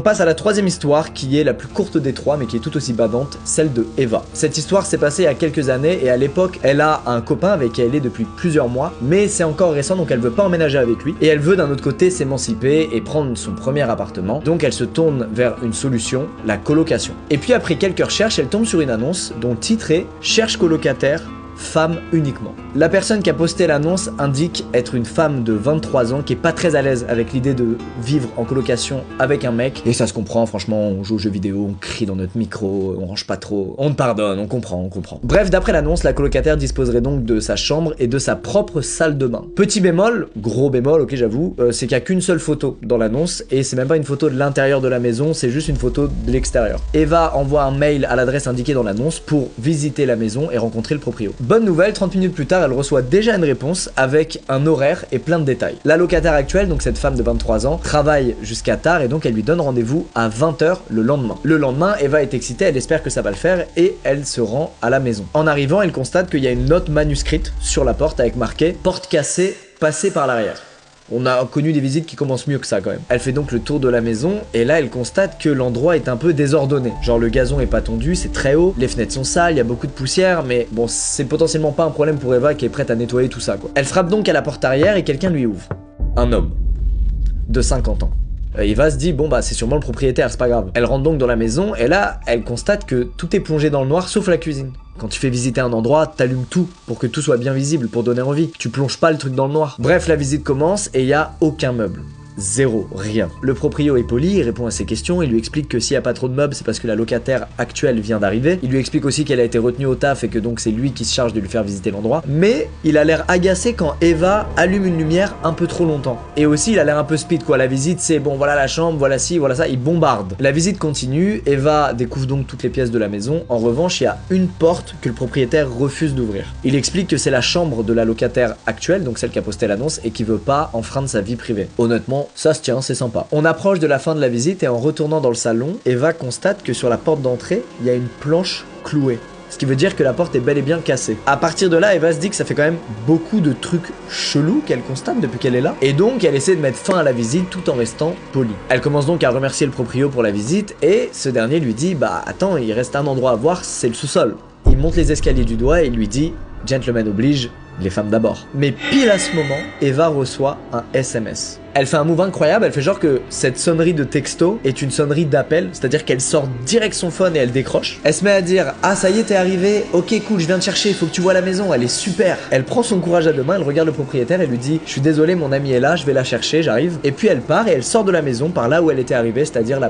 On passe à la troisième histoire qui est la plus courte des trois mais qui est tout aussi bavante, celle de Eva. Cette histoire s'est passée il y a quelques années et à l'époque elle a un copain avec qui elle est depuis plusieurs mois, mais c'est encore récent donc elle veut pas emménager avec lui et elle veut d'un autre côté s'émanciper et prendre son premier appartement, donc elle se tourne vers une solution, la colocation. Et puis après quelques recherches elle tombe sur une annonce dont le titre est « Cherche colocataire ». Femme uniquement. La personne qui a posté l'annonce indique être une femme de 23 ans qui est pas très à l'aise avec l'idée de vivre en colocation avec un mec. Et ça se comprend, franchement, on joue aux jeux vidéo, on crie dans notre micro, on range pas trop, on te pardonne, on comprend. Bref, d'après l'annonce, la colocataire disposerait donc de sa chambre et de sa propre salle de bain. Petit bémol, gros bémol, ok j'avoue, c'est qu'il y a qu'une seule photo dans l'annonce et c'est même pas une photo de l'intérieur de la maison, c'est juste une photo de l'extérieur. Eva envoie un mail à l'adresse indiquée dans l'annonce pour visiter la maison et rencontrer le proprio. Bonne nouvelle, 30 minutes plus tard, elle reçoit déjà une réponse avec un horaire et plein de détails. La locataire actuelle, donc cette femme de 23 ans, travaille jusqu'à tard et donc elle lui donne rendez-vous à 20 h le lendemain. Le lendemain, Eva est excitée, elle espère que ça va le faire et elle se rend à la maison. En arrivant, elle constate qu'il y a une note manuscrite sur la porte avec marqué « Porte cassée, passez par l'arrière ». On a connu des visites qui commencent mieux que ça quand même. Elle fait donc le tour de la maison et là elle constate que l'endroit est un peu désordonné. Genre le gazon est pas tondu, c'est très haut, les fenêtres sont sales, il y a beaucoup de poussière, mais bon c'est potentiellement pas un problème pour Eva qui est prête à nettoyer tout ça quoi. Elle frappe donc à la porte arrière et quelqu'un lui ouvre. Un homme de 50 ans. Eva se dit bon bah c'est sûrement le propriétaire, c'est pas grave. Elle rentre donc dans la maison et là elle constate que tout est plongé dans le noir sauf la cuisine. Quand tu fais visiter un endroit, t'allumes tout pour que tout soit bien visible, pour donner envie. Tu plonges pas le truc dans le noir. Bref, la visite commence et il y a aucun meuble. Zéro, rien. Le proprio est poli, il répond à ses questions, il lui explique que s'il n'y a pas trop de meubles, c'est parce que la locataire actuelle vient d'arriver. Il lui explique aussi qu'elle a été retenue au taf et que donc c'est lui qui se charge de lui faire visiter l'endroit. Mais il a l'air agacé quand Eva allume une lumière un peu trop longtemps. Et aussi il a l'air un peu speed quoi, la visite c'est bon voilà la chambre, voilà ci, voilà ça, il bombarde. La visite continue, Eva découvre donc toutes les pièces de la maison. En revanche il y a une porte que le propriétaire refuse d'ouvrir. Il explique que c'est la chambre de la locataire actuelle, donc celle qui a posté l'annonce et qui veut pas enfreindre sa vie privée. Honnêtement, ça se tient, c'est sympa. On approche de la fin de la visite et en retournant dans le salon, Eva constate que sur la porte d'entrée, il y a une planche clouée. Ce qui veut dire que la porte est bel et bien cassée. À partir de là, Eva se dit que ça fait quand même beaucoup de trucs chelous qu'elle constate depuis qu'elle est là. Et donc, elle essaie de mettre fin à la visite tout en restant polie. Elle commence donc à remercier le proprio pour la visite et ce dernier lui dit « Bah attends, il reste un endroit à voir, c'est le sous-sol ». Il monte les escaliers du doigt et lui dit « Gentleman oblige, les femmes d'abord ». Mais pile à ce moment, Eva reçoit un SMS. Elle fait un move incroyable, elle fait genre que cette sonnerie de texto est une sonnerie d'appel, c'est-à-dire qu'elle sort direct son phone et elle décroche. Elle se met à dire « Ah ça y est t'es arrivé, ok cool je viens te chercher, faut que tu vois la maison, elle est super ». Elle prend son courage à deux mains, elle regarde le propriétaire et lui dit « Je suis désolé mon ami est là, je vais la chercher, j'arrive ». Et puis elle part et elle sort de la maison par là où elle était arrivée, c'est-à-dire la